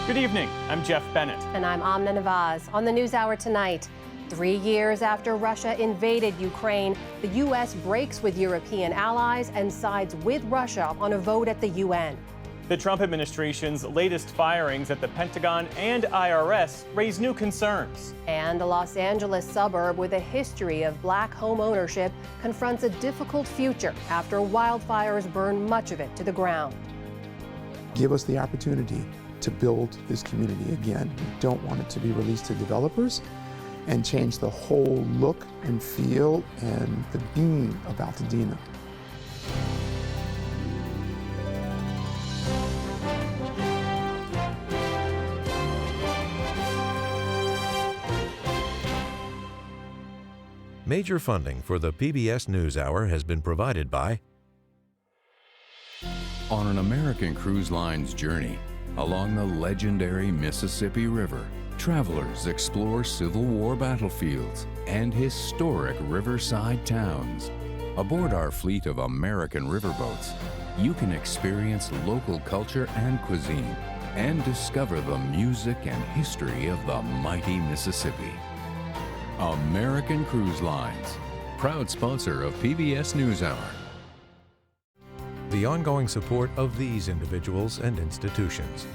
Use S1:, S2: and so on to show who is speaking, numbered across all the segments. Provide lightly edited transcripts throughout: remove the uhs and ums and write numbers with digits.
S1: Good evening, I'm Jeff Bennett.
S2: And I'm Amna Nawaz. On the NewsHour tonight, 3 years after Russia invaded Ukraine, the U.S. breaks with European allies and sides with Russia on a vote at the UN.
S1: The Trump administration's latest firings at the Pentagon and IRS raise new concerns.
S2: And a Los Angeles suburb with a history of black home ownership confronts a difficult future after wildfires burn much of it to the ground.
S3: Give us the opportunity to build this community again. We don't want it to be released to developers and change the whole look and feel and the being of Altadena.
S4: Major funding for the PBS NewsHour has been provided by...
S5: On an American Cruise Line's journey along the legendary Mississippi River, travelers explore Civil War battlefields and historic riverside towns. Aboard our fleet of American riverboats, you can experience local culture and cuisine and discover the music and history of the mighty Mississippi. American Cruise Lines, proud sponsor of PBS NewsHour.
S4: The ongoing support of these individuals and institutions.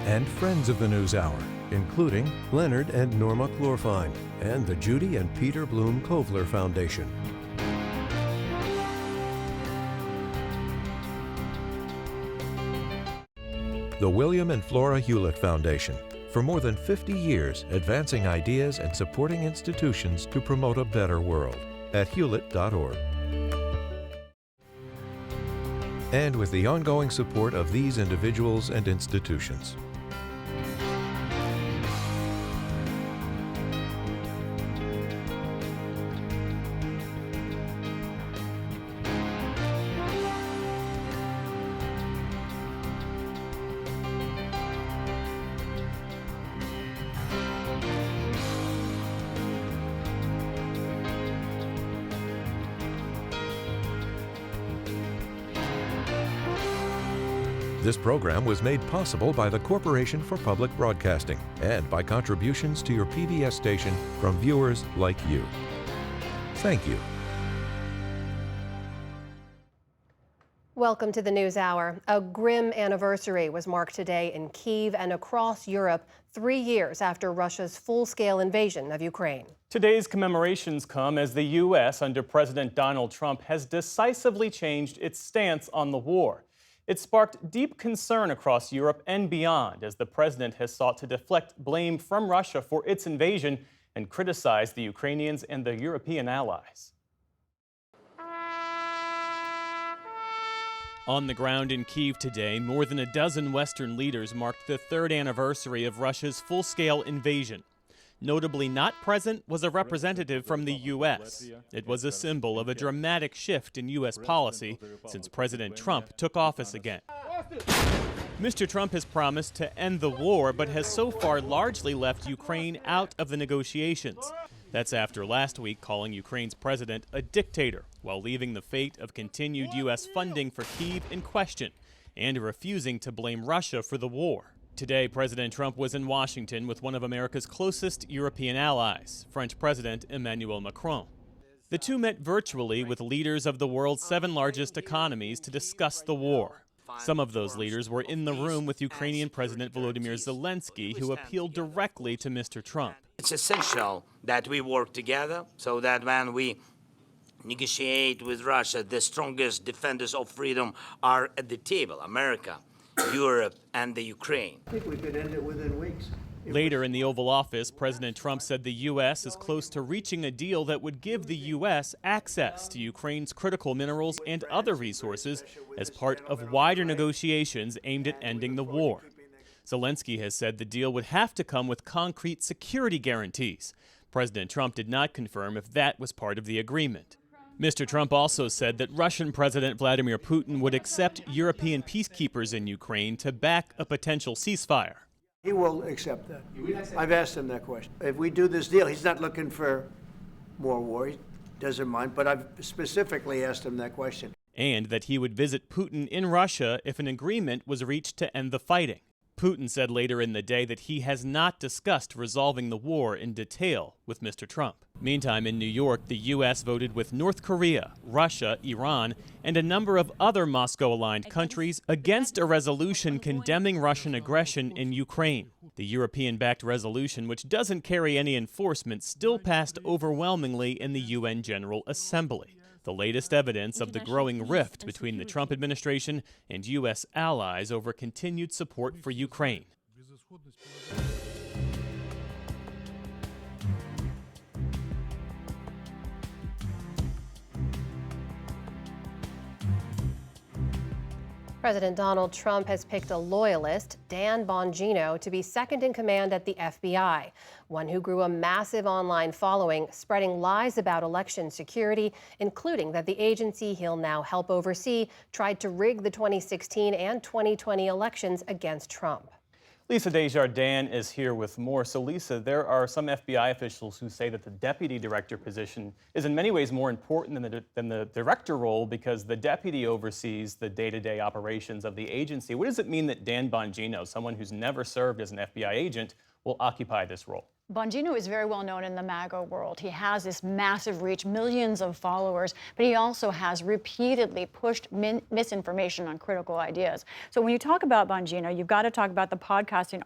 S4: And friends of the NewsHour, including Leonard and Norma Chlorfine and the Judy and Peter Bloom Kovler Foundation. The William and Flora Hewlett Foundation, for more than 50 years advancing ideas and supporting institutions to promote a better world at hewlett.org. And with the ongoing support of these individuals and institutions. This program was made possible by the Corporation for Public Broadcasting and by contributions to your PBS station from viewers like you. Thank you.
S2: Welcome to the NewsHour. A grim anniversary was marked today in Kyiv and across Europe, 3 years after Russia's full-scale invasion of Ukraine.
S1: Today's commemorations come as the U.S. under President Donald Trump has decisively changed its stance on the war. It sparked deep concern across Europe and beyond as the president has sought to deflect blame from Russia for its invasion and criticize the Ukrainians and the European allies. On the ground in Kyiv today, more than a dozen Western leaders marked the third anniversary of Russia's full-scale invasion. Notably not present was a representative from the U.S. It was a symbol of a dramatic shift in U.S. policy since President Trump took office again. Mr. Trump has promised to end the war, but has so far largely left Ukraine out of the negotiations. That's after last week calling Ukraine's president a dictator, while leaving the fate of continued U.S. funding for Kyiv in question, and refusing to blame Russia for the war. Today, President Trump was in Washington with one of America's closest European allies, French President Emmanuel Macron. The two met virtually with leaders of the world's 7 largest economies to discuss the war. Some of those leaders were in the room with Ukrainian President Volodymyr Zelensky, who appealed directly to Mr. Trump.
S6: It's essential that we work together so that when we negotiate with Russia, the strongest defenders of freedom are at the table, America, Europe, and the Ukraine.
S7: I think we could end it within weeks.
S1: Later in the Oval Office, President Trump said the U.S. is close to reaching a deal that would give the U.S. access to Ukraine's critical minerals and other resources as part of wider negotiations aimed at ending the war. Zelensky has said the deal would have to come with concrete security guarantees. President Trump did not confirm if that was part of the agreement. Mr. Trump also said that Russian President Vladimir Putin would accept European peacekeepers in Ukraine to back a potential ceasefire.
S7: He will accept that. I've asked him that question. If we do this deal, he's not looking for more war. He doesn't mind, but I've specifically asked him that question.
S1: And that he would visit Putin in Russia if an agreement was reached to end the fighting. Putin said later in the day that he has not discussed resolving the war in detail with Mr. Trump. Meantime, in New York, the U.S. voted with North Korea, Russia, Iran, and a number of other Moscow-aligned countries against a resolution condemning Russian aggression in Ukraine. The European-backed resolution, which doesn't carry any enforcement, still passed overwhelmingly in the UN General Assembly. The latest evidence of the growing rift between the Trump administration and U.S. allies over continued support for Ukraine.
S2: President Donald Trump has picked a loyalist, Dan Bongino, to be second in command at the FBI, one who grew a massive online following, spreading lies about election security, including that the agency he'll now help oversee tried to rig the 2016 and 2020 elections against Trump.
S1: Lisa Desjardins is here with more. So Lisa, there are some FBI officials who say that the deputy director position is in many ways more important than the director role because the deputy oversees the day-to-day operations of the agency. What does it mean that Dan Bongino, someone who's never served as an FBI agent, will occupy this role?
S8: Bongino is very well known in the MAGA world. He has this massive reach, millions of followers, but he also has repeatedly pushed misinformation on critical ideas. So when you talk about Bongino, you've got to talk about the podcasting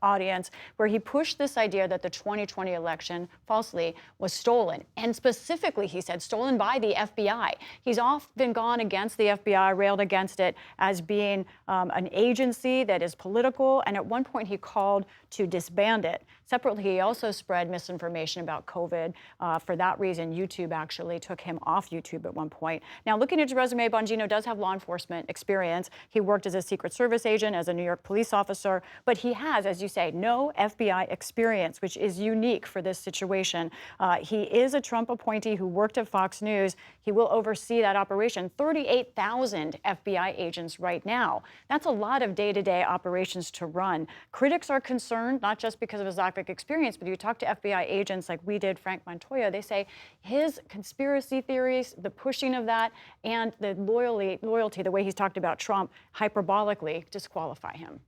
S8: audience, where he pushed this idea that the 2020 election, falsely, was stolen. And specifically, he said, stolen by the FBI. He's often gone against the FBI, railed against it as being an agency that is political, and at one point he called to disband it. Separately, he also spread misinformation about COVID. For that reason, YouTube actually took him off YouTube at one point. Now, looking at his resume, Bongino does have law enforcement experience. He worked as a Secret Service agent, as a New York police officer, but he has, as you say, no FBI experience, which is unique for this situation. He is a Trump appointee who worked at Fox News. He will oversee that operation. 38,000 FBI agents right now. That's a lot of day-to-day operations to run. Critics are concerned, not just because of his lack of experience, but you talk to FBI agents like we did, Frank Montoya, they say his conspiracy theories, the pushing of that, and the loyalty, the way he's talked about Trump, hyperbolically disqualify him.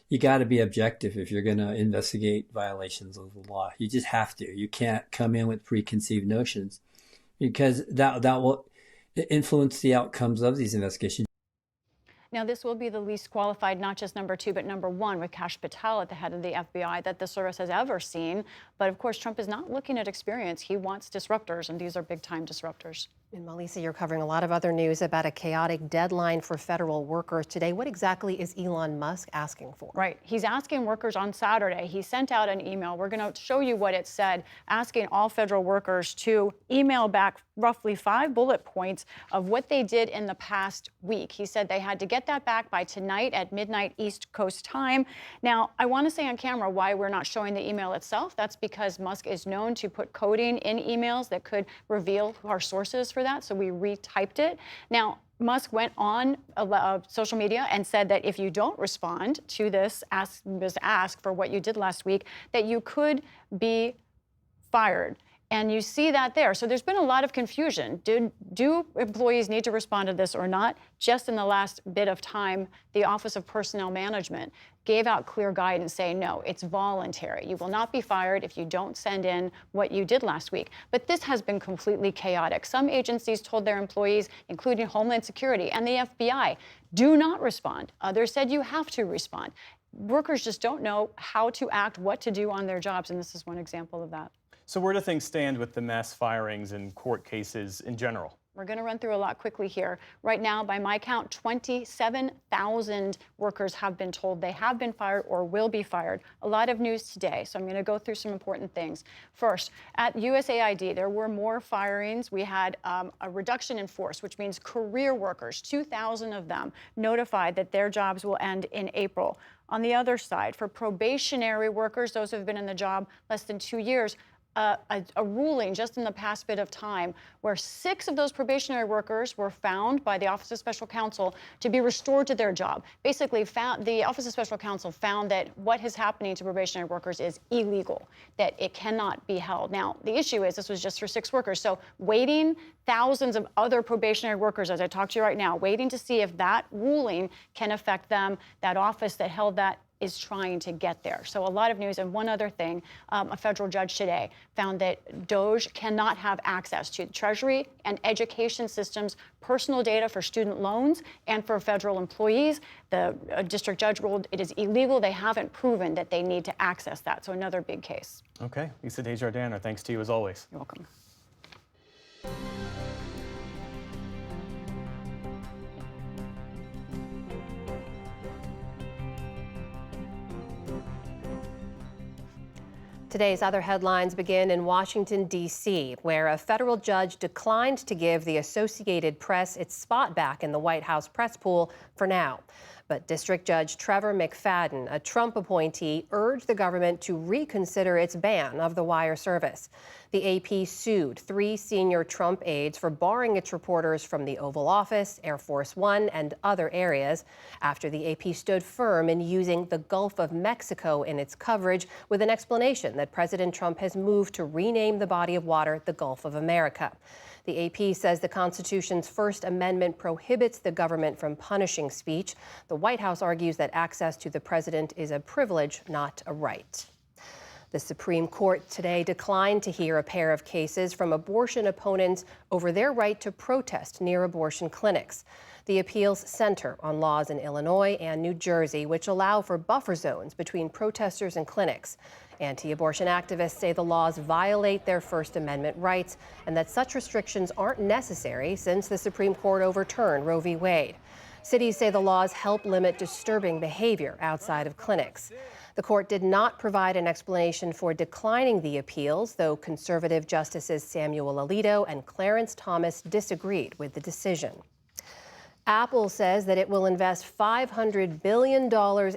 S9: You got to be objective if you're going to investigate violations of the law. You just have to. You can't come in with preconceived notions because that will influence the outcomes of these investigations.
S8: Now, this will be the least qualified, not just number two, but number one, with Kash Patel at the head of the FBI that the service has ever seen. But of course, Trump is not looking at experience. He wants disruptors, and these are big-time disruptors.
S2: And Melissa, you're covering a lot of other news about a chaotic deadline for federal workers today. What exactly is Elon Musk asking for?
S8: Right. He's asking workers on Saturday. He sent out an email. We're going to show you what it said, asking all federal workers to email back roughly 5 bullet points of what they did in the past week. He said they had to get that back by tonight at midnight East Coast time. Now, I want to say on camera why we're not showing the email itself. That's because Musk is known to put coding in emails that could reveal our sources for that, so we retyped it. Now, Musk went on social media and said that if you don't respond to this, ask for what you did last week, that you could be fired. And you see that there. So there's been a lot of confusion. Do employees need to respond to this or not? Just in the last bit of time, the Office of Personnel Management gave out clear guidance saying, no, it's voluntary. You will not be fired if you don't send in what you did last week. But this has been completely chaotic. Some agencies told their employees, including Homeland Security and the FBI, do not respond. Others said you have to respond. Workers just don't know how to act, what to do on their jobs, and this is one example of that.
S1: So where do things stand with the mass firings and court cases in general?
S8: We're going to run through a lot quickly here. Right now, by my count, 27,000 workers have been told they have been fired or will be fired. A lot of news today, so I'm going to go through some important things. First, at USAID, there were more firings. We had a reduction in force, which means career workers, 2,000 of them, notified that their jobs will end in April. On the other side, for probationary workers, those who have been in the job less than 2 years, a ruling just in the past bit of time where 6 of those probationary workers were found by the Office of Special Counsel to be restored to their job. Basically, the Office of Special Counsel found that what is happening to probationary workers is illegal, that it cannot be held. Now, the issue is this was just for 6 workers. So waiting thousands of other probationary workers, as I talk to you right now, waiting to see if that ruling can affect them. That office that held that is trying to get there. So a lot of news. And one other thing, a federal judge today found that DOJ cannot have access to Treasury and education systems, personal data for student loans and for federal employees. The district judge ruled it is illegal. They haven't proven that they need to access that. So another big case.
S1: Okay, Lisa Desjardins, our thanks to you as always.
S8: You're welcome.
S2: Today's other headlines begin in Washington, D.C., where a federal judge declined to give the Associated Press its spot back in the White House press pool for now. But District Judge Trevor McFadden, a Trump appointee, urged the government to reconsider its ban of the wire service. The AP sued 3 senior Trump aides for barring its reporters from the Oval Office, Air Force One, and other areas after the AP stood firm in using the Gulf of Mexico in its coverage, with an explanation that President Trump has moved to rename the body of water the Gulf of America. The AP says the Constitution's First Amendment prohibits the government from punishing speech. The White House argues that access to the president is a privilege, not a right. The Supreme Court today declined to hear a pair of cases from abortion opponents over their right to protest near abortion clinics. The appeals center on laws in Illinois and New Jersey which allow for buffer zones between protesters and clinics. Anti-abortion activists say the laws violate their First Amendment rights and that such restrictions aren't necessary since the Supreme Court overturned Roe v. Wade. Cities say the laws help limit disturbing behavior outside of clinics. The court did not provide an explanation for declining the appeals, though conservative Justices Samuel Alito and Clarence Thomas disagreed with the decision. Apple says that it will invest $500 billion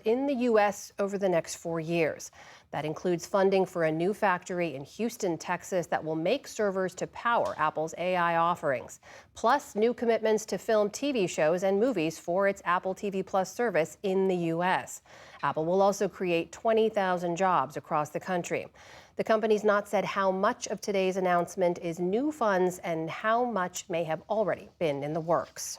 S2: in the U.S. over the next 4 years. That includes funding for a new factory in Houston, Texas that will make servers to power Apple's AI offerings, plus new commitments to film TV shows and movies for its Apple TV Plus service in the U.S. Apple will also create 20,000 jobs across the country. The company's not said how much of today's announcement is new funds and how much may have already been in the works.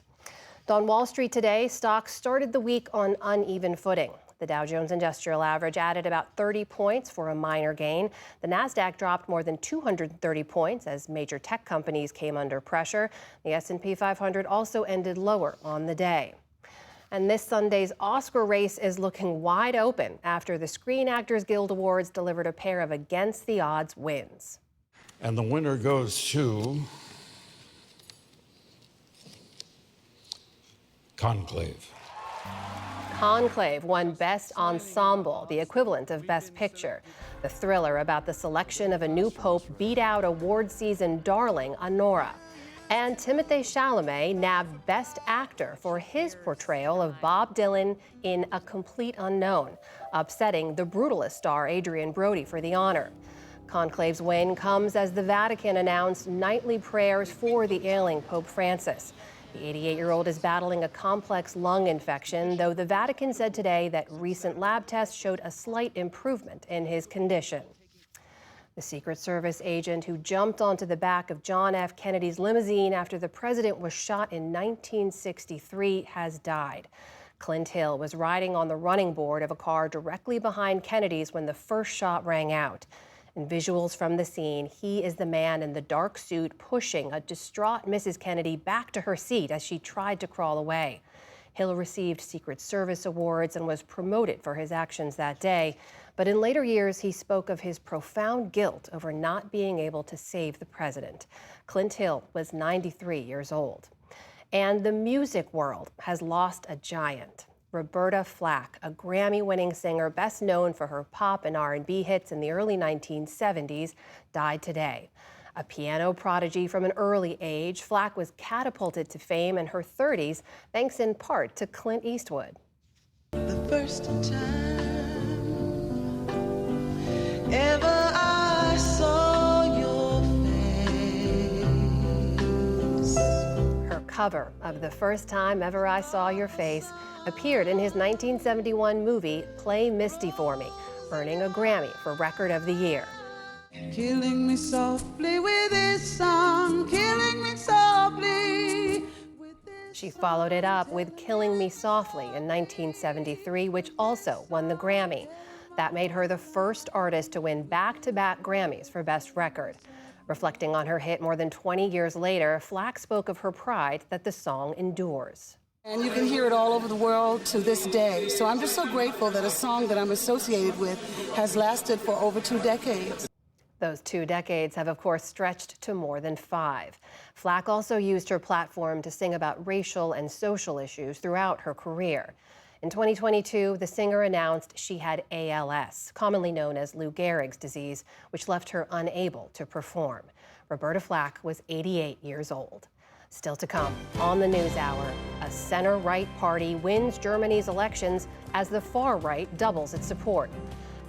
S2: On Wall Street today, stocks started the week on uneven footing. The Dow Jones Industrial Average added about 30 points for a minor gain. The Nasdaq dropped more than 230 points as major tech companies came under pressure. The S&P 500 also ended lower on the day. And this Sunday's Oscar race is looking wide open after the Screen Actors Guild Awards delivered a pair of against-the-odds wins.
S10: And the winner goes to Conclave.
S2: Conclave won Best Ensemble, the equivalent of Best Picture. The thriller about the selection of a new pope beat out award season darling Anora. And Timothée Chalamet nabbed Best Actor for his portrayal of Bob Dylan in A Complete Unknown, upsetting the Brutalist star Adrian Brody for the honor. Conclave's win comes as the Vatican announced nightly prayers for the ailing Pope Francis. The 88-year-old is battling a complex lung infection, though the Vatican said today that recent lab tests showed a slight improvement in his condition. The Secret Service agent who jumped onto the back of John F. Kennedy's limousine after the president was shot in 1963 has died. Clint Hill was riding on the running board of a car directly behind Kennedy's when the first shot rang out. In visuals from the scene, he is the man in the dark suit pushing a distraught Mrs. Kennedy back to her seat as she tried to crawl away. Hill received Secret Service awards and was promoted for his actions that day. But in later years, he spoke of his profound guilt over not being able to save the president. Clint Hill was 93 years old. And the music world has lost a giant. Roberta Flack, a Grammy-winning singer best known for her pop and R&B hits in the early 1970s, died today. A piano prodigy from an early age, Flack was catapulted to fame in her 30s, thanks in part to Clint Eastwood.
S11: The first time ever I saw
S2: cover of The First Time Ever I Saw Your Face appeared in his 1971 movie Play Misty for Me, earning a Grammy for Record of the Year.
S11: Killing me softly with this song, killing me softly.
S2: She followed it up with Killing Me Softly in 1973, which also won the Grammy. That made her the first artist to win back-to-back Grammys for Best Record. Reflecting on her hit more than 20 years later, Flack spoke of her pride that the song endures.
S12: And you can hear it all over the world to this day. So I'm just so grateful that a song that I'm associated with has lasted for over 2 decades.
S2: Those 2 decades have, of course, stretched to more than 5. Flack also used her platform to sing about racial and social issues throughout her career. In 2022, the singer announced she had ALS, commonly known as Lou Gehrig's disease, which left her unable to perform. Roberta Flack was 88 years old. Still to come on the NewsHour, a center-right party wins Germany's elections as the far-right doubles its support.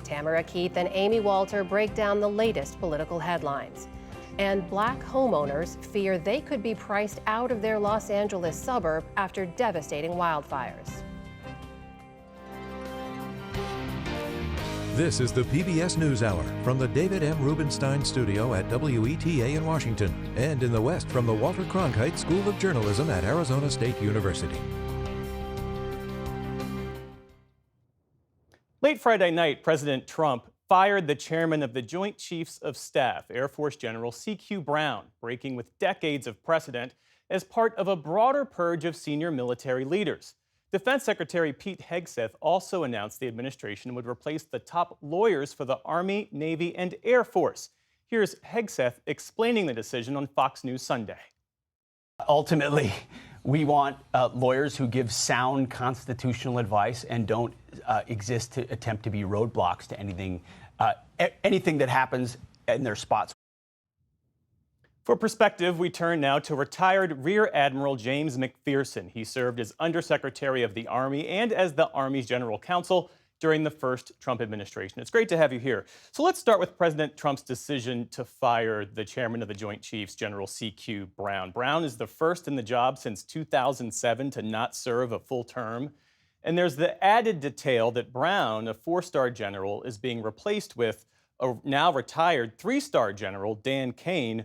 S2: Tamara Keith and Amy Walter break down the latest political headlines. And black homeowners fear they could be priced out of their Los Angeles suburb after devastating wildfires.
S4: This is the PBS NewsHour from the David M. Rubenstein Studio at WETA in Washington, and in the West from the Walter Cronkite School of Journalism at Arizona State University.
S1: Late Friday night, President Trump fired the chairman of the Joint Chiefs of Staff, Air Force General C.Q. Brown, breaking with decades of precedent as part of a broader purge of senior military leaders. Defense Secretary Pete Hegseth also announced the administration would replace the top lawyers for the Army, Navy, and Air Force. Here's Hegseth explaining the decision on Fox News Sunday.
S13: Ultimately, we want lawyers who give sound constitutional advice and don't exist to attempt to be roadblocks to anything that happens in their spots.
S1: For perspective, we turn now to retired Rear Admiral James McPherson. He served as Undersecretary of the Army and as the Army's General Counsel during the first Trump administration. It's great to have you here. So let's start with President Trump's decision to fire the chairman of the Joint Chiefs, General C.Q. Brown. Brown is the first in the job since 2007 to not serve a full term. And there's the added detail that Brown, a 4-star general, is being replaced with a now retired 3-star general, Dan Kane,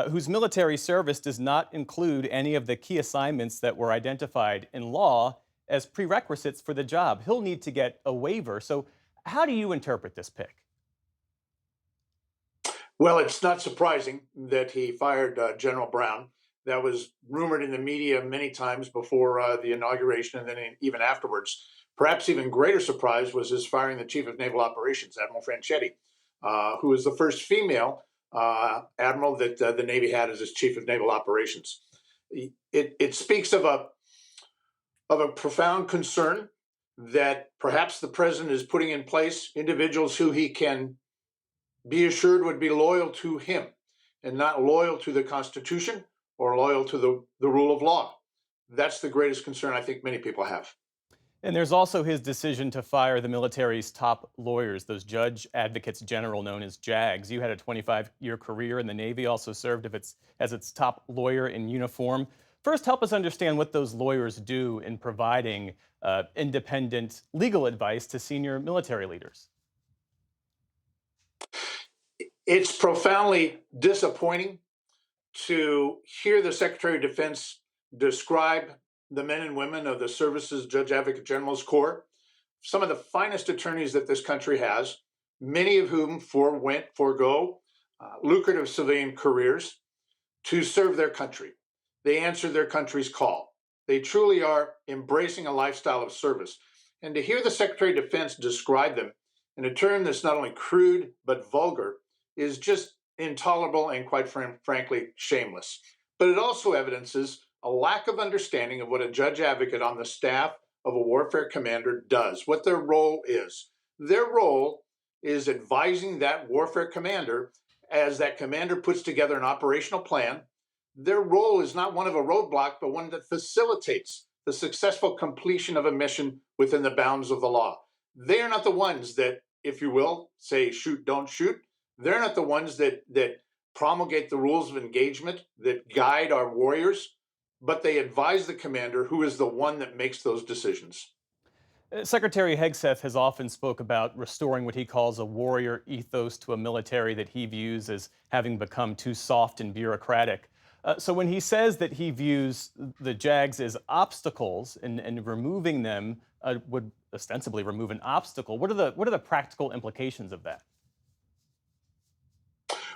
S1: whose military service does not include any of the key assignments that were identified in law as prerequisites for the job. He'll need to get a waiver. So how do you interpret this pick?
S14: Well, it's not surprising that he fired General Brown. That was rumored in the media many times before the inauguration and then even afterwards. Perhaps even greater surprise was his firing the Chief of Naval Operations, Admiral Franchetti, who was the first female admiral that the Navy had as its Chief of Naval Operations. It speaks of a profound concern that perhaps the president is putting in place individuals who he can be assured would be loyal to him and not loyal to the Constitution or loyal to the rule of law. That's the greatest concern I think many people have.
S1: And there's also his decision to fire the military's top lawyers, those judge advocates general known as JAGs. You had a 25-year career in the Navy, also served as its top lawyer in uniform. First, help us understand what those lawyers do in providing independent legal advice to senior military leaders.
S14: It's profoundly disappointing to hear the Secretary of Defense describe the men and women of the service's Judge Advocate General's Corps, some of the finest attorneys that this country has, many of whom forego lucrative civilian careers to serve their country. They answer their country's call. They truly are embracing a lifestyle of service. And to hear the Secretary of Defense describe them in a term that's not only crude but vulgar is just intolerable and quite frankly shameless. But it also evidences a lack of understanding of what a judge advocate on the staff of a warfare commander does, what their role is. Their role is advising that warfare commander as that commander puts together an operational plan. Their role is not one of a roadblock, but one that facilitates the successful completion of a mission within the bounds of the law. They are not the ones that, if you will, say shoot, don't shoot. They're not the ones that promulgate the rules of engagement, that guide our warriors but they advise the commander, who is the one that makes those decisions.
S1: Secretary Hegseth has often spoke about restoring what he calls a warrior ethos to a military that he views as having become too soft and bureaucratic. So when he says that he views the JAGs as obstacles and removing them would ostensibly remove an obstacle, what are the practical implications of that?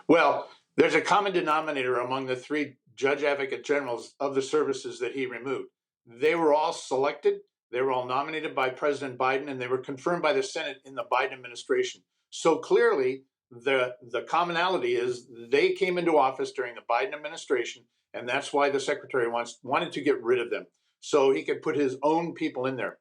S14: Well, there's a common denominator among the three judge advocate generals of the services that he removed. They were all selected. They were all nominated by President Biden, and they were confirmed by the Senate in the Biden administration. So clearly, the commonality is they came into office during the Biden administration, and that's why the secretary wanted to get rid of them, so he could put his own people in there.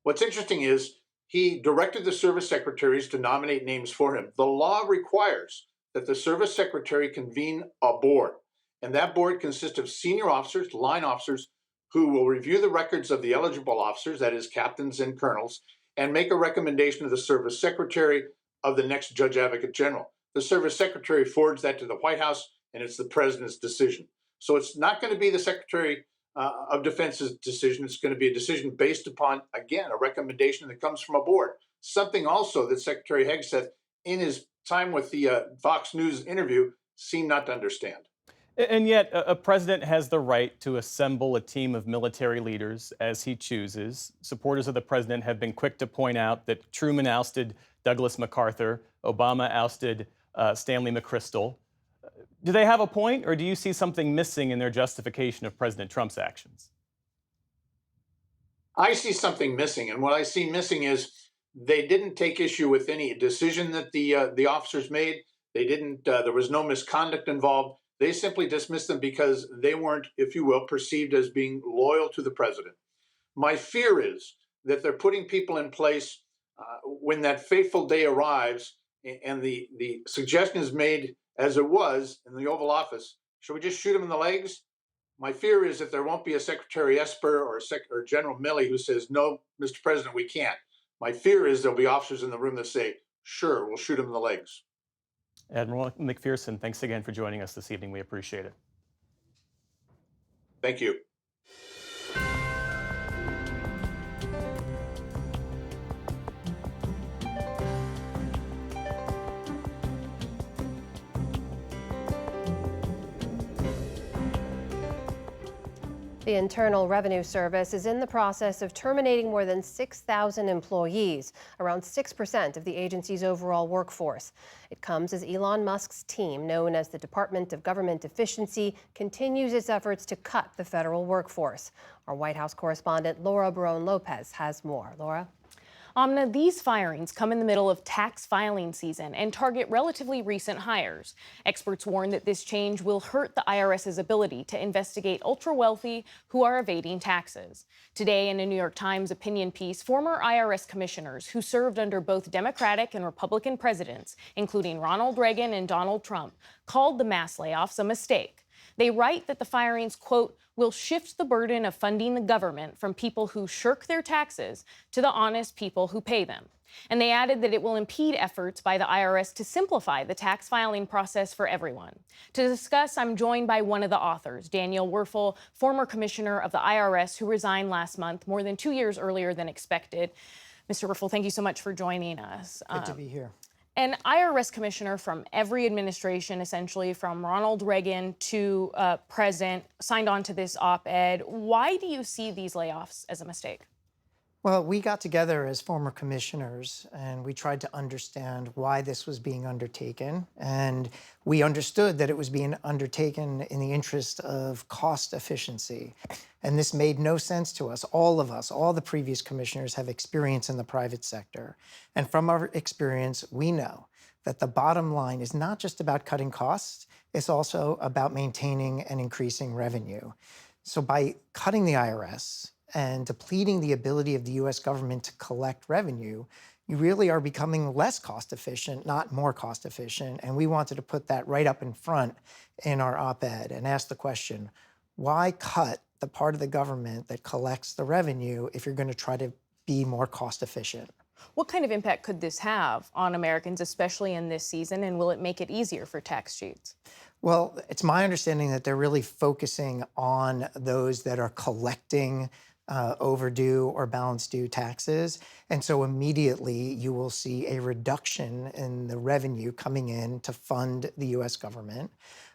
S14: What's interesting is he directed the service secretaries to nominate names for him. The law requires that the service secretary convene a board, and that board consists of senior officers, line officers, who will review the records of the eligible officers, that is captains and colonels, and make a recommendation to the service secretary of the next judge advocate general. The service secretary forwards that to the White House, and it's the president's decision. So it's not going to be the Secretary of Defense's decision. It's going to be a decision based upon, again, a recommendation that comes from a board. Something also that Secretary Hegseth, in his time with the Fox News interview, seemed not to understand.
S1: And yet, a president has the right to assemble a team of military leaders as he chooses. Supporters of the president have been quick to point out that Truman ousted Douglas MacArthur, Obama ousted Stanley McChrystal. Do they have a point, or do you see something missing in their justification of President Trump's actions?
S14: I see something missing, and what I see missing is they didn't take issue with any decision that the officers made. They didn't. There was no misconduct involved. They simply dismissed them because they weren't, if you will, perceived as being loyal to the president. My fear is that they're putting people in place when that fateful day arrives, and the suggestion is made, as it was in the Oval Office, should we just shoot him in the legs? My fear is that there won't be a Secretary Esper or General Milley who says, no, Mr. President, we can't. My fear is there'll be officers in the room that say, sure, we'll shoot him in the legs.
S1: Admiral McPherson, thanks again for joining us this evening. We appreciate it.
S14: Thank you.
S2: The Internal Revenue Service is in the process of terminating more than 6,000 employees, around 6% of the agency's overall workforce. It comes as Elon Musk's team, known as the Department of Government Efficiency, continues its efforts to cut the federal workforce. Our White House correspondent Laura Barone-Lopez has more. Laura?
S15: Amna, these firings come in the middle of tax filing season and target relatively recent hires. Experts warn that this change will hurt the IRS's ability to investigate ultra-wealthy who are evading taxes. Today, in a New York Times opinion piece, former IRS commissioners who served under both Democratic and Republican presidents, including Ronald Reagan and Donald Trump, called the mass layoffs a mistake. They write that the firings, quote, will shift the burden of funding the government from people who shirk their taxes to the honest people who pay them. And they added that it will impede efforts by the IRS to simplify the tax filing process for everyone. To discuss, I'm joined by one of the authors, Daniel Werfel, former commissioner of the IRS who resigned last month, more than 2 years earlier than expected. Mr. Werfel, thank you so much for joining us.
S16: Good to be here.
S15: An IRS commissioner from every administration, essentially from Ronald Reagan to present, signed on to this op-ed. Why do you see these layoffs as a mistake?
S16: Well, we got together as former commissioners and we tried to understand why this was being undertaken. And we understood that it was being undertaken in the interest of cost efficiency. And this made no sense to us. All of us, all the previous commissioners have experience in the private sector. And from our experience, we know that the bottom line is not just about cutting costs, it's also about maintaining and increasing revenue. So by cutting the IRS, and depleting the ability of the U.S. government to collect revenue, you really are becoming less cost efficient, not more cost efficient. And we wanted to put that right up in front in our op-ed and ask the question, why cut the part of the government that collects the revenue if you're going to try to be more cost efficient?
S15: What kind of impact could this have on Americans, especially in this season, and will it make it easier for tax cheats?
S16: Well, it's my understanding that they're really focusing on those that are collecting overdue or balance due taxes. And so immediately you will see a reduction in the revenue coming in to fund the US government.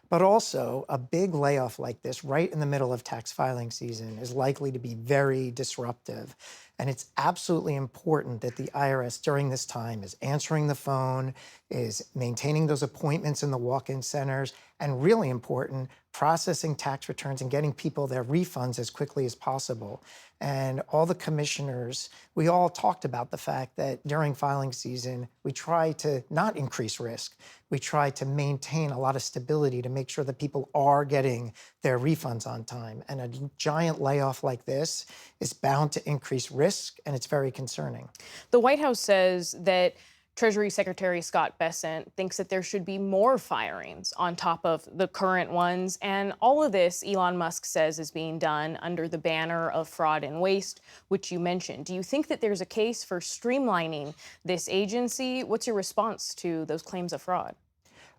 S16: But also, a big layoff like this right in the middle of tax filing season is likely to be very disruptive. And it's absolutely important that the IRS during this time is answering the phone, is maintaining those appointments in the walk-in centers, and really important, processing tax returns and getting people their refunds as quickly as possible. And all the commissioners, we all talked about the fact that during filing season, we try to not increase risk. We try to maintain a lot of stability to make sure that people are getting their refunds on time. And a giant layoff like this is bound to increase risk, and it's very concerning.
S15: The White House says that Treasury Secretary Scott Bessent thinks that there should be more firings on top of the current ones. And all of this, Elon Musk says, is being done under the banner of fraud and waste, which you mentioned. Do you think that there's a case for streamlining this agency? What's your response to those claims of fraud?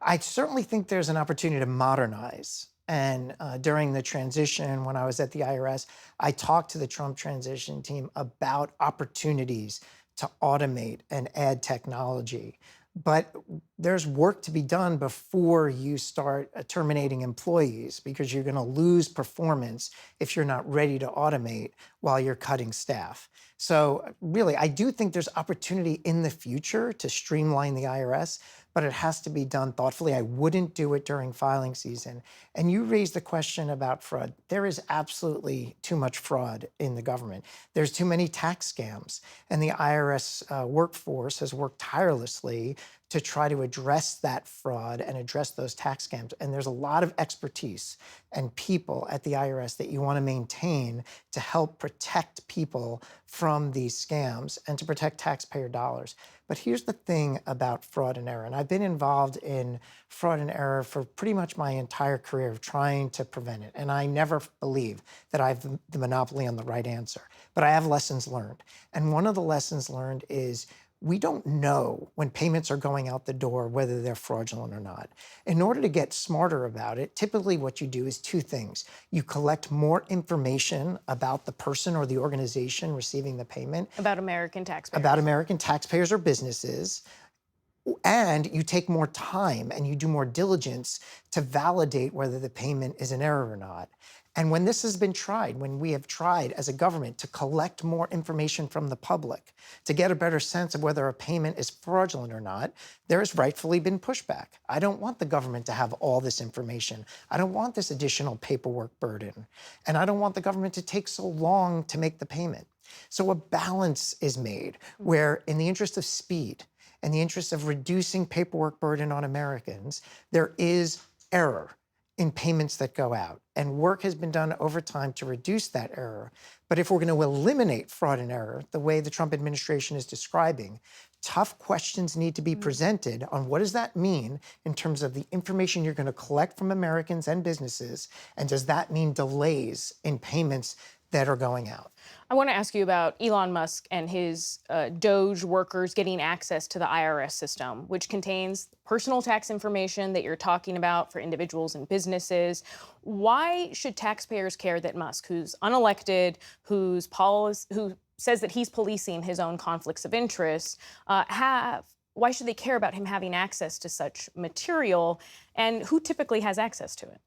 S16: I certainly think there's an opportunity to modernize. And during the transition, when I was at the IRS, I talked to the Trump transition team about opportunities to automate and add technology. But there's work to be done before you start terminating employees, because you're going to lose performance if you're not ready to automate while you're cutting staff. So really, I do think there's opportunity in the future to streamline the IRS, but it has to be done thoughtfully. I wouldn't do it during filing season. And you raised the question about fraud. There is absolutely too much fraud in the government. There's too many tax scams. And the IRS workforce has worked tirelessly to try to address that fraud and address those tax scams. And there's a lot of expertise and people at the IRS that you want to maintain to help protect people from these scams and to protect taxpayer dollars. But here's the thing about fraud and error, and I've been involved in fraud and error for pretty much my entire career of trying to prevent it. And I never believe that I have the monopoly on the right answer, but I have lessons learned. And one of the lessons learned is we don't know when payments are going out the door whether they're fraudulent or not. In order to get smarter about it, typically what you do is two things. You collect more information about the person or the organization receiving the payment.
S15: About American taxpayers.
S16: About American taxpayers or businesses. And you take more time and you do more diligence to validate whether the payment is an error or not. And when this has been tried, when we have tried as a government to collect more information from the public, to get a better sense of whether a payment is fraudulent or not, there has rightfully been pushback. I don't want the government to have all this information. I don't want this additional paperwork burden. And I don't want the government to take so long to make the payment. So a balance is made where, in the interest of speed, in the interest of reducing paperwork burden on Americans, there is error in payments that go out. And work has been done over time to reduce that error. But if we're going to eliminate fraud and error, the way the Trump administration is describing, tough questions need to be presented on what does that mean in terms of the information you're going to collect from Americans and businesses, and does that mean delays in payments that are going out?
S15: I want to ask you about Elon Musk and his Doge workers getting access to the IRS system, which contains personal tax information that you're talking about for individuals and businesses. Why should taxpayers care that Musk, who's unelected, who says that he's policing his own conflicts of interest, why should they care about him having access to such material? And who typically has access to it?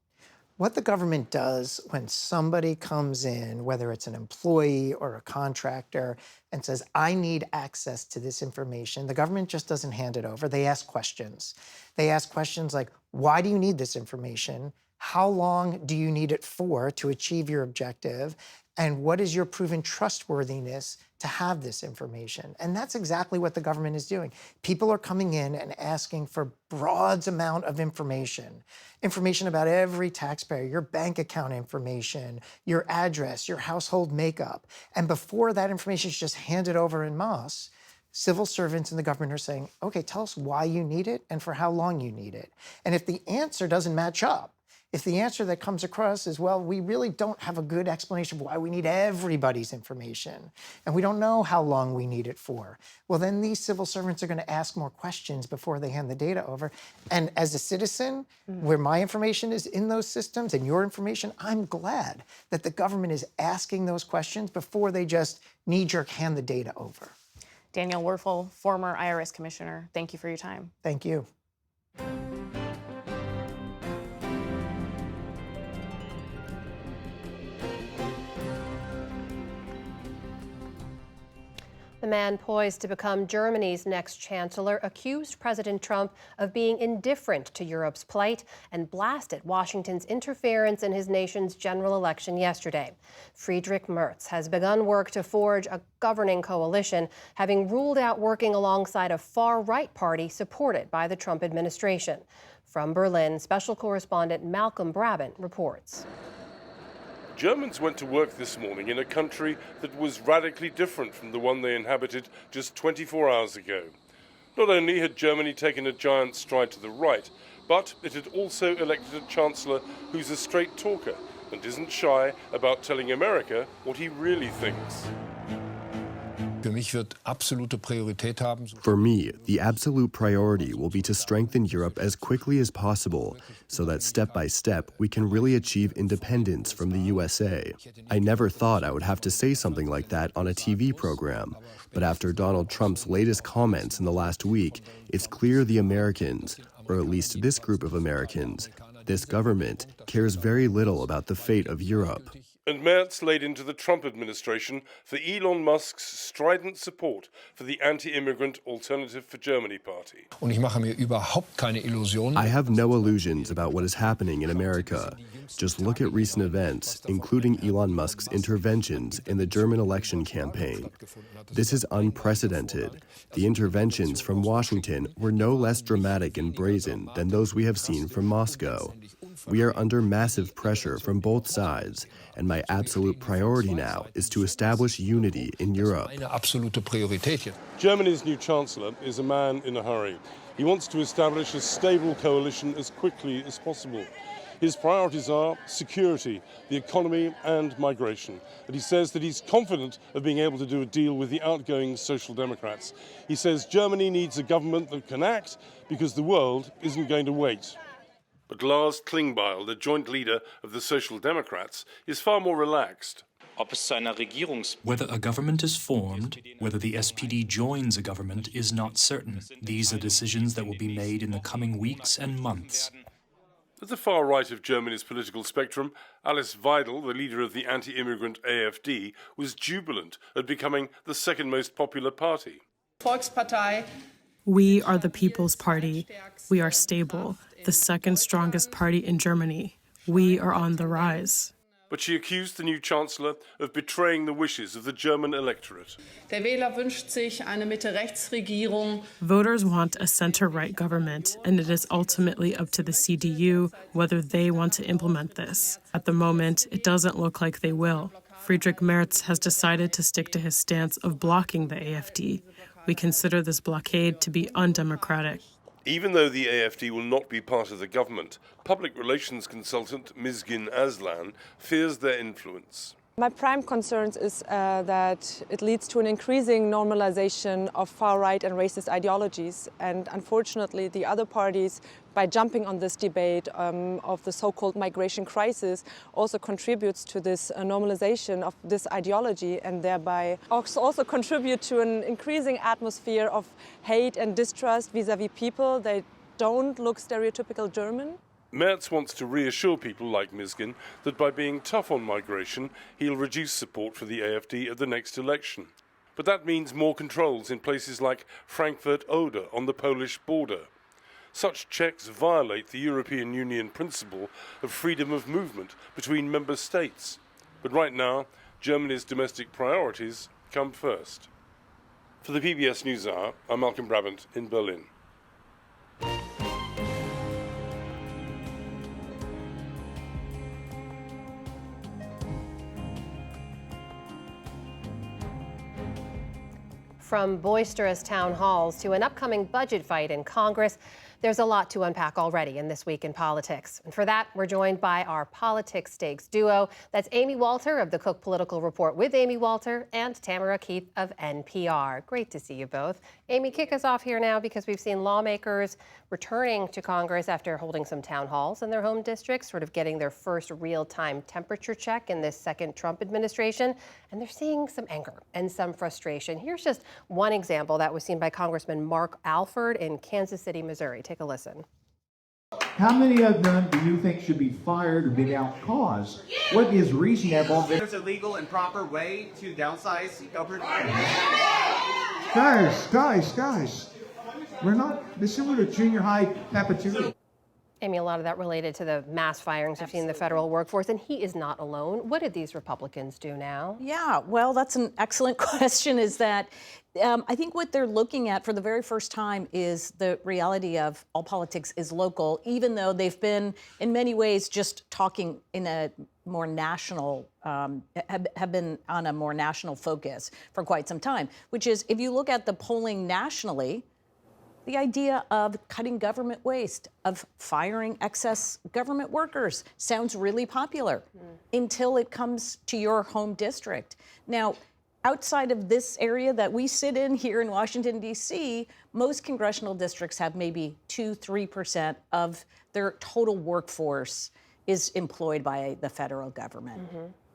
S16: What the government does when somebody comes in, whether it's an employee or a contractor, and says, I need access to this information, the government just doesn't hand it over. They ask questions. They ask questions like, why do you need this information? How long do you need it for to achieve your objective? And what is your proven trustworthiness to have this information? And that's exactly what the government is doing. People are coming in and asking for broad amount of information about every taxpayer, your bank account information, your address, your household makeup. And before that information is just handed over en masse, civil servants in the government are saying, okay, tell us why you need it and for how long you need it. And if the answer doesn't match up, If the answer that comes across is, well, we really don't have a good explanation of why we need everybody's information, and we don't know how long we need it for, well, then these civil servants are going to ask more questions before they hand the data over. And as a citizen, where my information is in those systems and your information, I'm glad that the government is asking those questions before they just knee-jerk hand the data over.
S15: Daniel Werfel, former IRS commissioner, thank you for your time.
S16: Thank you.
S2: The man poised to become Germany's next chancellor accused President Trump of being indifferent to Europe's plight and blasted Washington's interference in his nation's general election yesterday. Friedrich Merz has begun work to forge a governing coalition, having ruled out working alongside a far-right party supported by the Trump administration. From Berlin, special correspondent Malcolm Brabant reports.
S17: Germans went to work this morning in a country that was radically different from the one they inhabited just 24 hours ago. Not only had Germany taken a giant stride to the right, but it had also elected a chancellor who's a straight talker and isn't shy about telling America what he really thinks.
S18: For me, the absolute priority will be to strengthen Europe as quickly as possible so that step by step we can really achieve independence from the USA. I never thought I would have to say something like that on a TV program, but after Donald Trump's latest comments in the last week, it's clear the Americans, or at least this group of Americans, this government, cares very little about the fate of Europe.
S17: And Merz laid into the Trump administration for Elon Musk's strident support for the anti-immigrant Alternative for Germany party.
S18: I have no illusions about what is happening in America. Just look at recent events, including Elon Musk's interventions in the German election campaign. This is unprecedented. The interventions from Washington were no less dramatic and brazen than those we have seen from Moscow. We are under massive pressure from both sides, and my absolute priority now is to establish unity in Europe.
S17: Germany's new chancellor is a man in a hurry. He wants to establish a stable coalition as quickly as possible. His priorities are security, the economy, and migration. And he says that he's confident of being able to do a deal with the outgoing Social Democrats. He says Germany needs a government that can act because the world isn't going to wait. But Lars Klingbeil, the joint leader of the Social Democrats, is far more relaxed.
S19: Whether a government is formed, whether the SPD joins a government is not certain. These are decisions that will be made in the coming weeks and months.
S17: At the far right of Germany's political spectrum, Alice Weidel, the leader of the anti-immigrant AfD, was jubilant at becoming the second most popular party.
S20: We are the People's Party. We are stable, the second strongest party in Germany. We are on the rise.
S17: But she accused the new chancellor of betraying the wishes of the German electorate.
S20: Voters want a center-right government, and it is ultimately up to the CDU whether they want to implement this. At the moment, it doesn't look like they will. Friedrich Merz has decided to stick to his stance of blocking the AfD. We consider this blockade to be undemocratic.
S17: Even though the AfD will not be part of the government, public relations consultant Mizgin Aslan fears their influence.
S21: My prime concern is that it leads to an increasing normalization of far-right and racist ideologies. And unfortunately, the other parties, by jumping on this debate of the so-called migration crisis, also contributes to this normalization of this ideology and thereby also contribute to an increasing atmosphere of hate and distrust vis-à-vis people that don't look stereotypical German.
S17: Merz wants to reassure people like Mizgin that by being tough on migration, he'll reduce support for the AfD at the next election. But that means more controls in places like Frankfurt-Oder on the Polish border. Such checks violate the European Union principle of freedom of movement between member states. But right now, Germany's domestic priorities come first. For the PBS NewsHour, I'm Malcolm Brabant in Berlin.
S2: From boisterous town halls to an upcoming budget fight in Congress, There's a lot to unpack already in This Week in Politics. And for that, we're joined by our Politics Stakes duo. That's Amy Walter of the Cook Political Report with Amy Walter and Tamara Keith of NPR. Great to see you both. Amy, kick us off here now because we've seen lawmakers returning to Congress after holding some town halls in their home districts, sort of getting their first real-time temperature check in this second Trump administration. And they're seeing some anger and some frustration. Here's just one example that was seen by Congressman Mark Alford in Kansas City, Missouri. Take a listen.
S3: How many of them do you think should be fired or without cause? What is reasonable?
S22: There's a legal and proper way to downsize government.
S3: Guys. We're not, this is a junior high cafeteria.
S2: Amy, a lot of that related to the mass firings we've seen in the federal workforce, and he is not alone. What did these Republicans do now?
S23: Yeah, well, that's an excellent question, is that I think what they're looking at for the very first time is the reality of all politics is local, even though they've been, in many ways, just talking in a more national, have been on a more national focus for quite some time, which is, if you look at the polling nationally, the idea of cutting government waste, of firing excess government workers sounds really popular until it comes to your home district. Now, outside of this area that we sit in here in Washington, D.C., most congressional districts have maybe 2-3% of their total workforce is employed by the federal government.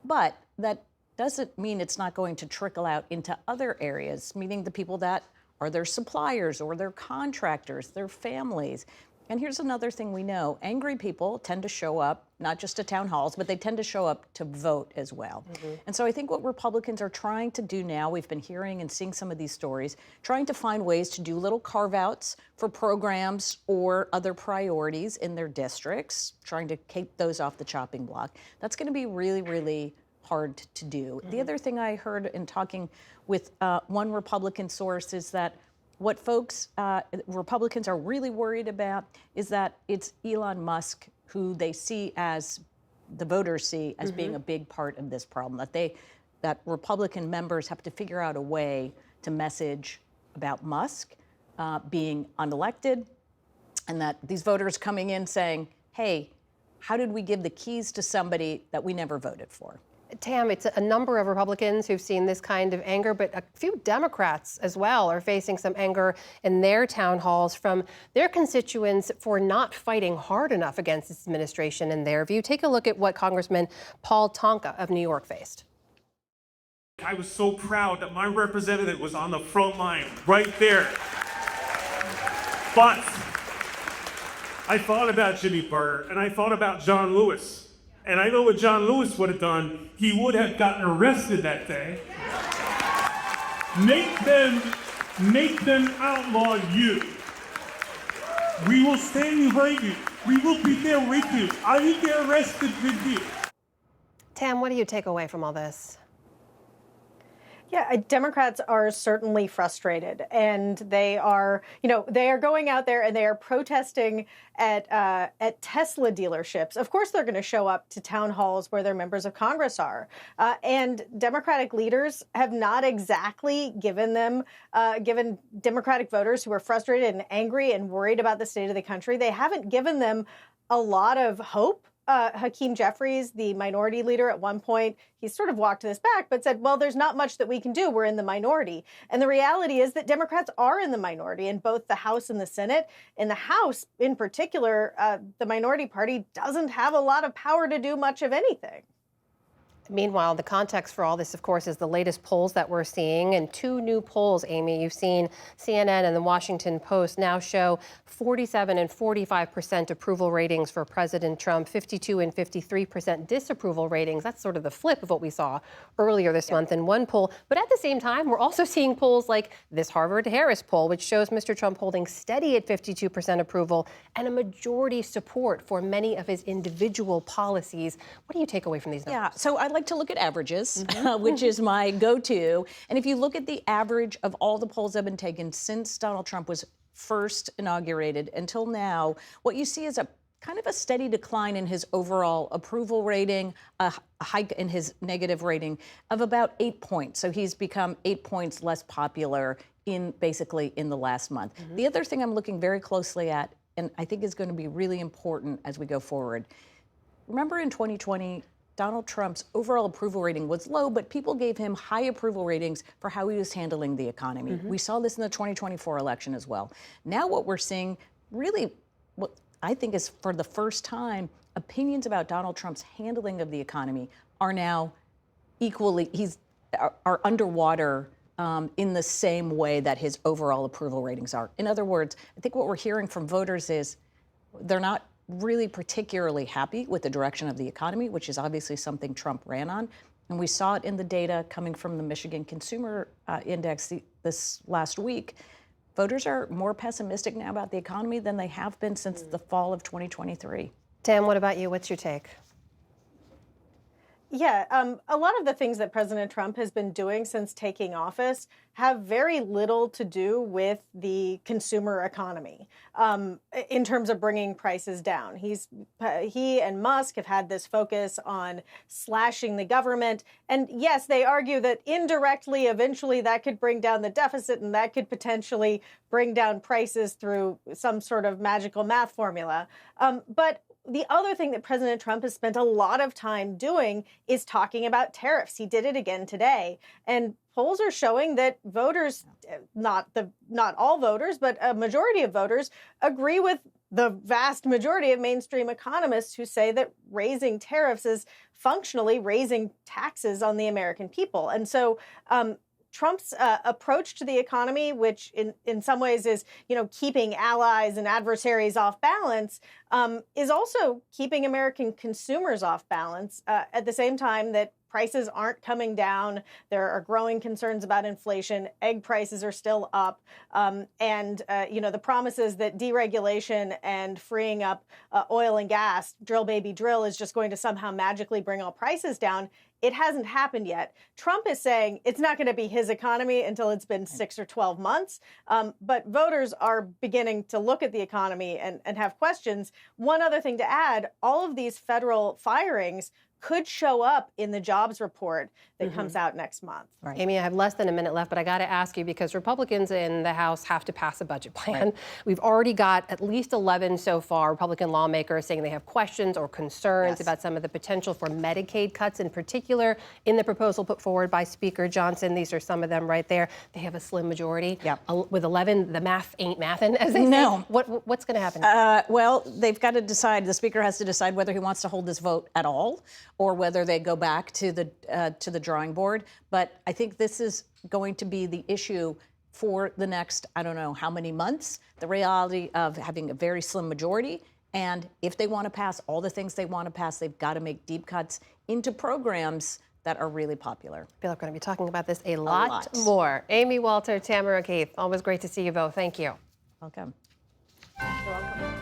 S23: But that doesn't mean it's not going to trickle out into other areas, meaning the people that are their suppliers or their contractors, their families. And here's another thing we know. Angry people tend to show up, not just to town halls, but they tend to show up to vote as well. And so I think what Republicans are trying to do now, we've been hearing and seeing some of these stories, trying to find ways to do little carve-outs for programs or other priorities in their districts, trying to keep those off the chopping block. That's going to be really, really hard to do. The other thing I heard in talking with one Republican source is that what Republicans are really worried about is that it's Elon Musk who they see as, the voters see as being a big part of this problem, that Republican members have to figure out a way to message about Musk being unelected, and that these voters coming in saying, hey, how did we give the keys to somebody that we never voted for?
S2: Tam, it's a number of Republicans who've seen this kind of anger, but a few Democrats as well are facing some anger in their town halls from their constituents for not fighting hard enough against this administration in their view. Take a look at what Congressman Paul Tonka of New York faced.
S24: I was so proud that my representative was on the front line, right there. But I thought about Jimmy Carter and I thought about John Lewis. And I know what John Lewis would have done. He would have gotten arrested that day. Make them outlaw you. We will stand behind you. We will be there with you. I will get arrested with you.
S2: Tam, what do you take away from all this?
S25: Yeah, Democrats are certainly frustrated, and they are going out there and they are protesting at Tesla dealerships. Of course, they're going to show up to town halls where their members of Congress are, and Democratic leaders have not exactly given Democratic voters who are frustrated and angry and worried about the state of the country. They haven't given them a lot of hope. Hakeem Jeffries, the minority leader, at one point, he sort of walked this back, but said, well, there's not much that we can do. We're in the minority. And the reality is that Democrats are in the minority in both the House and the Senate. In the House, in particular, the minority party doesn't have a lot of power to do much of anything.
S2: Meanwhile, the context for all this, of course, is the latest polls that we're seeing. And two new polls, Amy, you've seen CNN and the Washington Post now show 47 and 45% approval ratings for President Trump, 52 and 53% disapproval ratings. That's sort of the flip of what we saw earlier this month in one poll. But at the same time, we're also seeing polls like this Harvard-Harris poll, which shows Mr. Trump holding steady at 52% approval and a majority support for many of his individual policies. What do you take away from these numbers?
S23: Yeah, so I like to look at averages, which is my go-to. And if you look at the average of all the polls that have been taken since Donald Trump was first inaugurated until now, what you see is a kind of a steady decline in his overall approval rating, a hike in his negative rating of about 8 points. So he's become 8 points less popular basically in the last month. The other thing I'm looking very closely at and I think is going to be really important as we go forward. Remember in 2020, Donald Trump's overall approval rating was low, but people gave him high approval ratings for how he was handling the economy. We saw this in the 2024 election as well. Now what we're seeing, really, what I think is for the first time, opinions about Donald Trump's handling of the economy are now equally, are underwater in the same way that his overall approval ratings are. In other words, I think what we're hearing from voters is they're not really particularly happy with the direction of the economy, which is obviously something Trump ran on. And we saw it in the data coming from the Michigan Consumer Index this last week. Voters are more pessimistic now about the economy than they have been since the fall of 2023.
S2: Dan, what about you? What's your take?
S25: Yeah, a lot of the things that President Trump has been doing since taking office have very little to do with the consumer economy in terms of bringing prices down. He and Musk have had this focus on slashing the government. And yes, they argue that indirectly, eventually that could bring down the deficit and that could potentially bring down prices through some sort of magical math formula. But the other thing that President Trump has spent a lot of time doing is talking about tariffs. He did it again today. And polls are showing that voters, not all voters, but a majority of voters agree with the vast majority of mainstream economists who say that raising tariffs is functionally raising taxes on the American people. And so Trump's approach to the economy, which in some ways is, keeping allies and adversaries off balance, is also keeping American consumers off balance at the same time that prices aren't coming down. There are growing concerns about inflation. Egg prices are still up. The promises that deregulation and freeing up oil and gas, drill baby drill, is just going to somehow magically bring all prices down. It hasn't happened yet. Trump is saying it's not going to be his economy until it's been 6 or 12 months. But voters are beginning to look at the economy and have questions. One other thing to add, all of these federal firings could show up in the jobs report that comes out next month.
S2: Right. Amy, I have less than a minute left, but I got to ask you, because Republicans in the House have to pass a budget plan. Right. We've already got at least 11 so far Republican lawmakers saying they have questions or concerns about some of the potential for Medicaid cuts in particular in the proposal put forward by Speaker Johnson. These are some of them right there. They have a slim majority. With 11, the math ain't mathin', as they say. What's going to happen?
S23: Well, they've got to decide. The Speaker has to decide whether he wants to hold this vote at all, or whether they go back to the drawing board. But I think this is going to be the issue for the next, I don't know how many months, the reality of having a very slim majority. And if they want to pass all the things they want to pass, they've got to make deep cuts into programs that are really popular.
S2: I feel like we're going to be talking about this a lot more. Amy Walter, Tamara Keith, always great to see you both. Thank you.
S23: Welcome.
S25: You're welcome.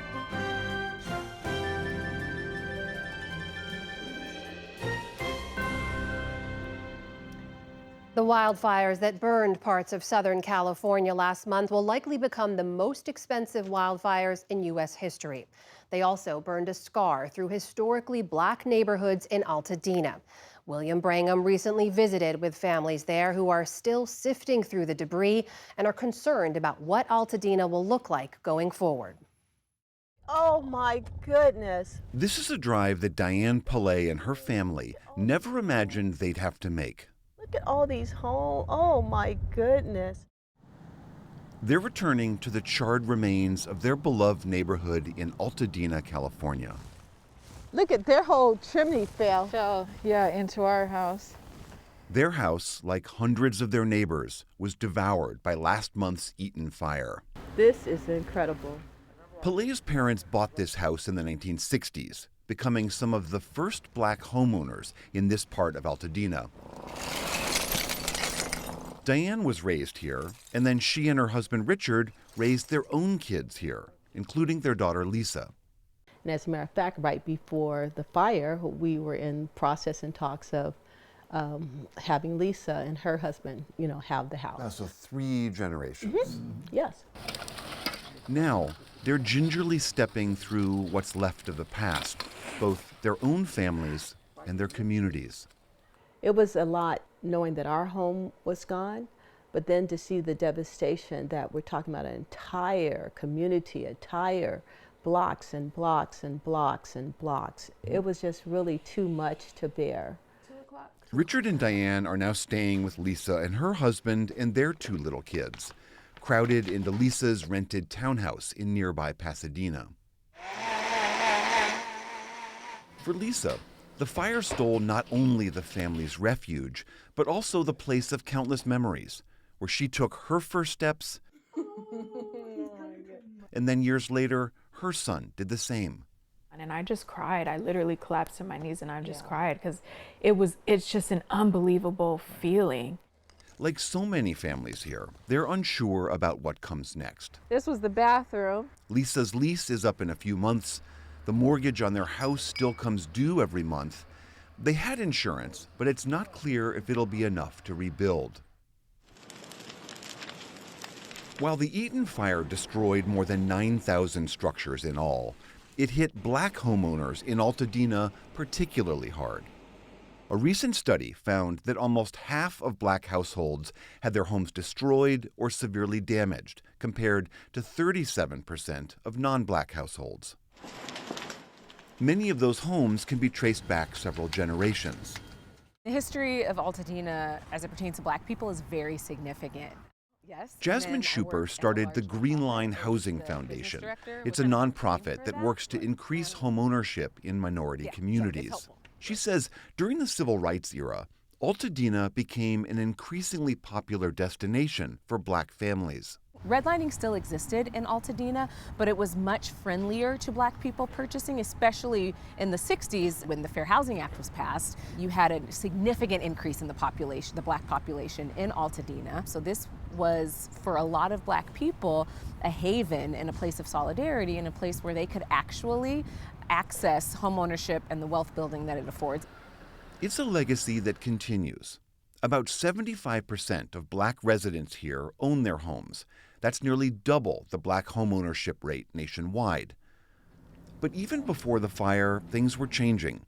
S2: The wildfires that burned parts of Southern California last month will likely become the most expensive wildfires in U.S. history. They also burned a scar through historically black neighborhoods in Altadena. William Brangham recently visited with families there who are still sifting through the debris and are concerned about what Altadena will look like going forward.
S5: Oh my goodness.
S6: This is a drive that Diane Pillay and her family never imagined they'd have to make.
S5: Look at all these homes. Oh my goodness.
S6: They're returning to the charred remains of their beloved neighborhood in Altadena, California.
S5: Look at their whole chimney fell. Yeah, into our house.
S6: Their house, like hundreds of their neighbors, was devoured by last month's Eaton fire.
S5: This is incredible.
S6: Pillay's parents bought this house in the 1960s, becoming some of the first black homeowners in this part of Altadena. Diane was raised here, and then she and her husband Richard raised their own kids here, including their daughter Lisa.
S5: And as a matter of fact, right before the fire, we were in process and talks of having Lisa and her husband, have the house.
S6: So 3 generations.
S5: Mm-hmm. Yes.
S6: Now, they're gingerly stepping through what's left of the past, both their own families and their communities.
S5: It was a lot knowing that our home was gone, but then to see the devastation that we're talking about, an entire community, entire blocks and blocks and blocks and blocks. It was just really too much to bear.
S6: Richard and Diane are now staying with Lisa and her husband and their 2 little kids, crowded into Lisa's rented townhouse in nearby Pasadena. For Lisa, the fire stole not only the family's refuge, but also the place of countless memories, where she took her first steps, and then years later, her son did the same.
S7: And I just cried. I literally collapsed to my knees and I just cried because it's just an unbelievable feeling.
S6: Like so many families here, they're unsure about what comes next.
S7: This was the bathroom.
S6: Lisa's lease is up in a few months. The mortgage on their house still comes due every month. They had insurance, but it's not clear if it'll be enough to rebuild. While the Eaton fire destroyed more than 9,000 structures in all, it hit black homeowners in Altadena particularly hard. A recent study found that almost half of black households had their homes destroyed or severely damaged, compared to 37% of non-black households. Many of those homes can be traced back several generations.
S8: The history of Altadena as it pertains to black people is very significant. Yes.
S6: Jasmine Schuper started the Green Line Housing Foundation. It's a nonprofit that works to increase home ownership in minority communities. She says during the civil rights era, Altadena became an increasingly popular destination for black families.
S8: Redlining still existed in Altadena, but it was much friendlier to black people purchasing, especially in the 60s when the Fair Housing Act was passed. You had a significant increase in the population, the black population in Altadena. So this was, for a lot of black people, a haven and a place of solidarity and a place where they could actually access homeownership and the wealth building that it affords.
S6: It's a legacy that continues. About 75% of black residents here own their homes. That's nearly double the black homeownership rate nationwide. But even before the fire, things were changing.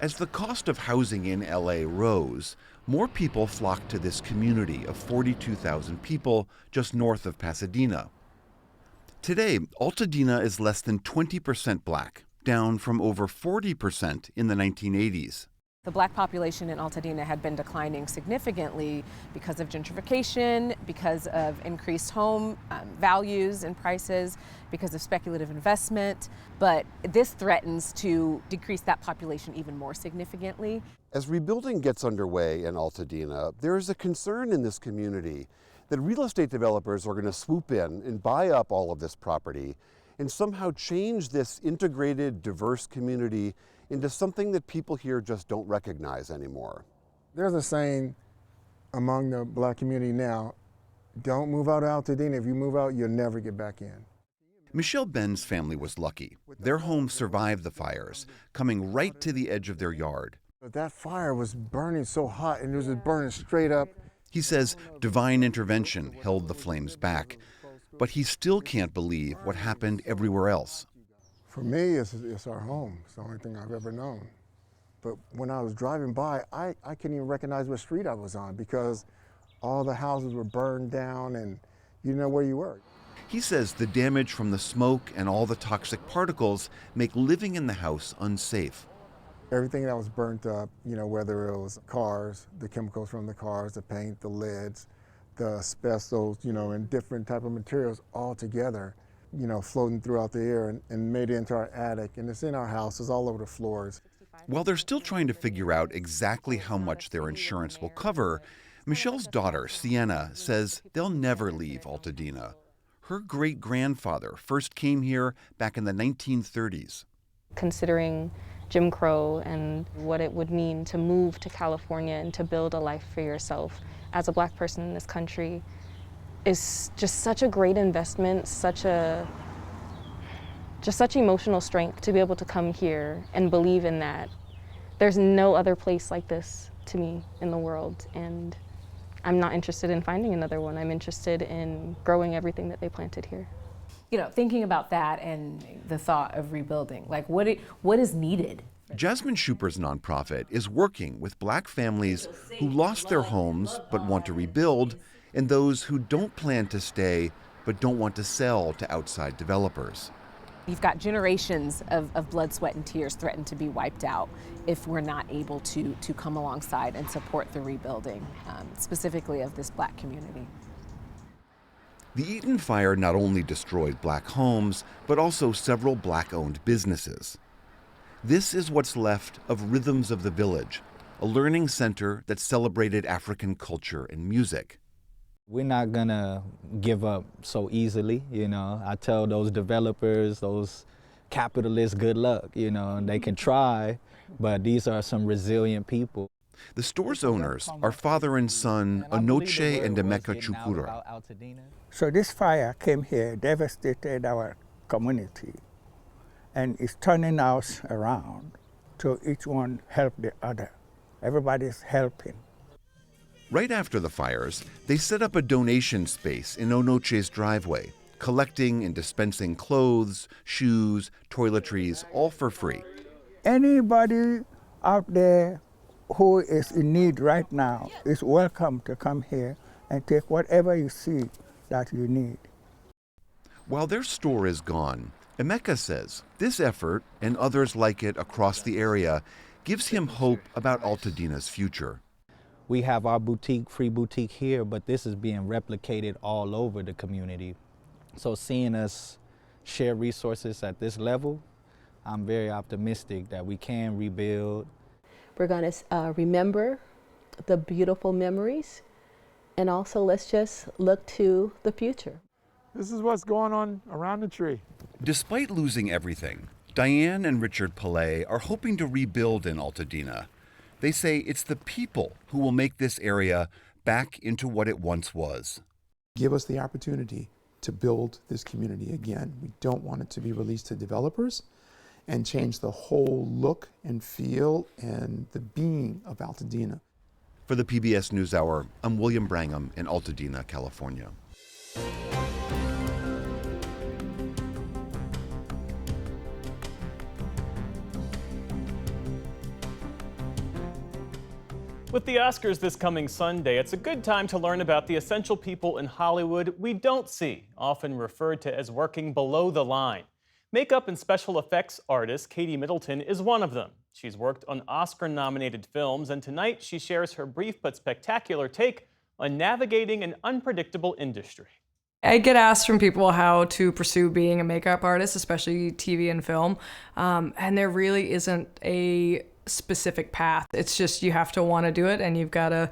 S6: As the cost of housing in LA rose, more people flocked to this community of 42,000 people just north of Pasadena. Today, Altadena is less than 20% black, down from over 40% in the 1980s.
S8: The black population in Altadena had been declining significantly because of gentrification, because of increased home values and prices, because of speculative investment. But this threatens to decrease that population even more significantly.
S9: As rebuilding gets underway in Altadena, there is a concern in this community that real estate developers are going to swoop in and buy up all of this property and somehow change this integrated, diverse community into something that people here just don't recognize anymore.
S10: There's a saying among the black community now, don't move out of Altadena. If you move out, you'll never get back in.
S6: Michelle Ben's family was lucky. Their home survived the fires, coming right to the edge of their yard.
S10: But that fire was burning so hot and it was just burning straight up.
S6: He says divine intervention held the flames back, but he still can't believe what happened everywhere else.
S10: For me, it's our home. It's the only thing I've ever known. But when I was driving by, I couldn't even recognize what street I was on because all the houses were burned down and you didn't know where you were.
S6: He says the damage from the smoke and all the toxic particles make living in the house unsafe.
S10: Everything that was burnt up, whether it was cars, the chemicals from the cars, the paint, the lids, the asbestos, and different type of materials all together, floating throughout the air and made it into our attic. And it's in our house, it's all over the floors.
S6: While they're still trying to figure out exactly how much their insurance will cover, Michelle's daughter, Sienna, says they'll never leave Altadena. Her great-grandfather first came here back in the 1930s.
S11: Considering Jim Crow and what it would mean to move to California and to build a life for yourself as a black person in this country is just such a great investment, such emotional strength to be able to come here and believe in that. There's no other place like this to me in the world, and I'm not interested in finding another one. I'm interested in growing everything that they planted here.
S26: Thinking about that and the thought of rebuilding, like what is needed?
S6: Jasmine Schuper's nonprofit is working with black families who lost their homes but want to rebuild, and those who don't plan to stay but don't want to sell to outside developers.
S8: You've got generations of blood, sweat, and tears threatened to be wiped out if we're not able to come alongside and support the rebuilding, specifically of this Black community.
S6: The Eaton fire not only destroyed Black homes, but also several Black-owned businesses. This is what's left of Rhythms of the Village, a learning center that celebrated African culture and music.
S1: We're not gonna give up so easily, you know. I tell those developers, those capitalists, good luck, you know. They can try, but these are some resilient people.
S6: The store's owners are father and son Onoche and Emeka Chukura.
S4: So this fire came here, devastated our community, and it's turning us around to each one help the other. Everybody's helping.
S6: Right after the fires, they set up a donation space in Onoche's driveway, collecting and dispensing clothes, shoes, toiletries, all for free.
S4: Anybody out there who is in need right now is welcome to come here and take whatever you see that you need.
S6: While their store is gone, Emeka says this effort and others like it across the area gives him hope about Altadena's future.
S1: We have our boutique, free boutique here, but this is being replicated all over the community. So seeing us share resources at this level, I'm very optimistic that we can rebuild.
S5: We're going to remember the beautiful memories, and also let's just look to the future.
S12: This is what's going on around the tree.
S6: Despite losing everything, Diane and Richard Pillay are hoping to rebuild in Altadena. They say it's the people who will make this area back into what it once was.
S13: Give us the opportunity to build this community again. We don't want it to be released to developers and change the whole look and feel and the being of Altadena.
S6: For the PBS NewsHour, I'm William Brangham in Altadena, California.
S14: With the Oscars this coming Sunday, it's a good time to learn about the essential people in Hollywood we don't see, often referred to as working below the line. Makeup and special effects artist Katie Middleton is one of them. She's worked on Oscar-nominated films, and tonight she shares her brief but spectacular take on navigating an unpredictable industry.
S15: I get asked from people how to pursue being a makeup artist, especially TV and film, and there really isn't a specific path. It's just you have to want to do it, and you've got to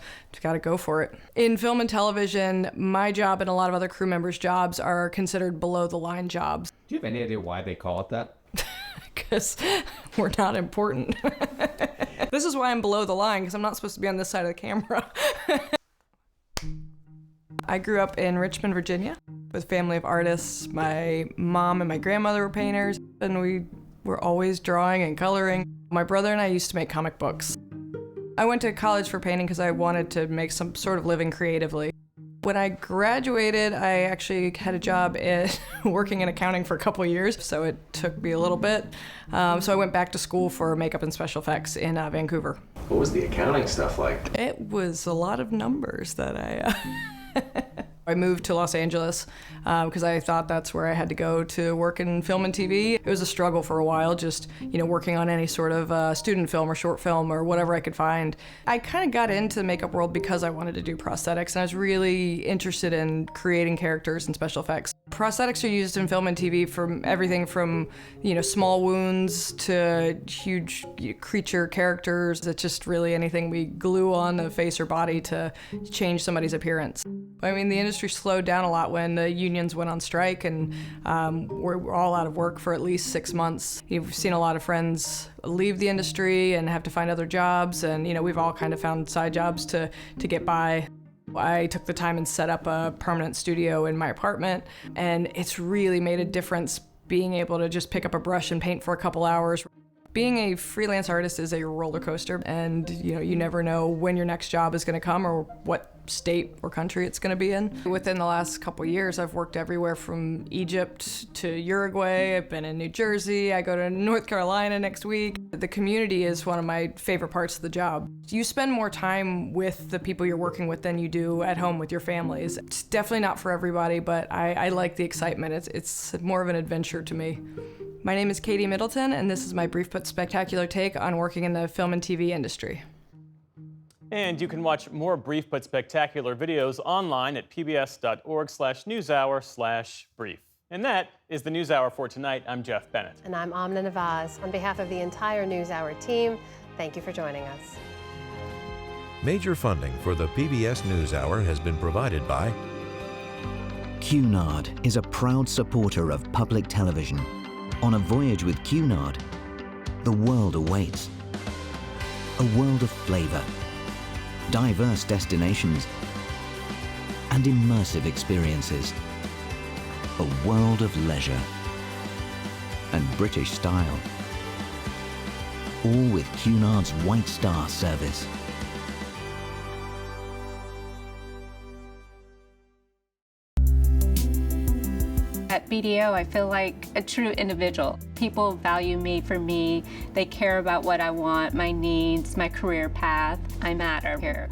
S15: go for it. In film and television, my job and a lot of other crew members' jobs are considered below the line jobs.
S27: Do you have any idea why they call it that?
S15: Because we're not important. This is why I'm below the line, because I'm not supposed to be on this side of the camera. I grew up in Richmond, Virginia, with a family of artists. My mom and my grandmother were painters, and we were always drawing and coloring. My brother and I used to make comic books. I went to college for painting because I wanted to make some sort of living creatively. When I graduated, I actually had a job working in accounting for a couple of years, so it took me a little bit. So I went back to school for makeup and special effects in Vancouver.
S27: What was the accounting stuff like?
S15: It was a lot of numbers that I moved to Los Angeles because I thought that's where I had to go to work in film and TV. It was a struggle for a while, just working on any sort of student film or short film or whatever I could find. I kind of got into the makeup world because I wanted to do prosthetics, and I was really interested in creating characters and special effects. Prosthetics are used in film and TV from everything from small wounds to huge creature characters. It's just really anything we glue on the face or body to change somebody's appearance. I mean, the industry slowed down a lot when the unions went on strike, and we're all out of work for at least 6 months. You've seen a lot of friends leave the industry and have to find other jobs, and we've all kind of found side jobs to get by. I took the time and set up a permanent studio in my apartment, and it's really made a difference being able to just pick up a brush and paint for a couple hours. Being a freelance artist is a roller coaster, and you never know when your next job is going to come or what state or country it's going to be in. Within the last couple of years, I've worked everywhere from Egypt to Uruguay. I've been in New Jersey. I go to North Carolina next week. The community is one of my favorite parts of the job. You spend more time with the people you're working with than you do at home with your families. It's definitely not for everybody, but I like the excitement. It's more of an adventure to me. My name is Katie Middleton, and this is my brief but spectacular take on working in the film and TV industry.
S14: And you can watch more brief but spectacular videos online at pbs.org/newshour/brief. And that is the NewsHour for tonight. I'm Jeff Bennett.
S2: And I'm Amna Nawaz. On behalf of the entire NewsHour team, thank you for joining us.
S16: Major funding for the PBS NewsHour has been provided by
S17: Cunard is a proud supporter of public television. On a voyage with Cunard, the world awaits. A world of flavor, diverse destinations, and immersive experiences. A world of leisure and British style. All with Cunard's White Star service.
S18: At BDO, I feel like a true individual. People value me for me. They care about what I want, my needs, my career path. I matter here.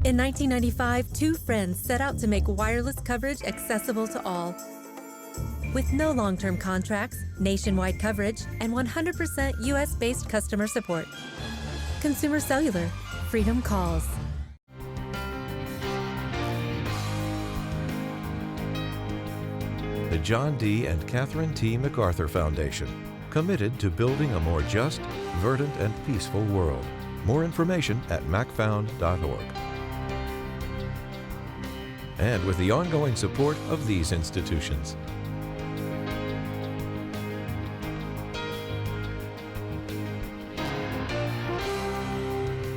S19: In 1995, two friends set out to make wireless coverage accessible to all. With no long-term contracts, nationwide coverage, and 100% US-based customer support. Consumer Cellular. Freedom calls.
S16: the John D. and Catherine T. MacArthur Foundation, committed to building a more just, verdant, and peaceful world. More information at macfound.org. And with the ongoing support of these institutions.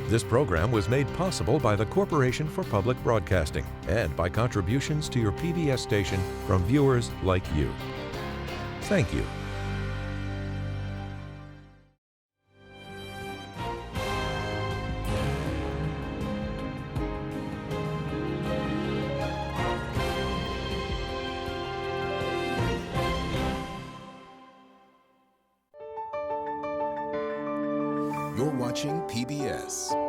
S16: This program was made possible by the Corporation for Public Broadcasting and by contributions to your PBS station from viewers like you. Thank you.
S20: You're watching PBS.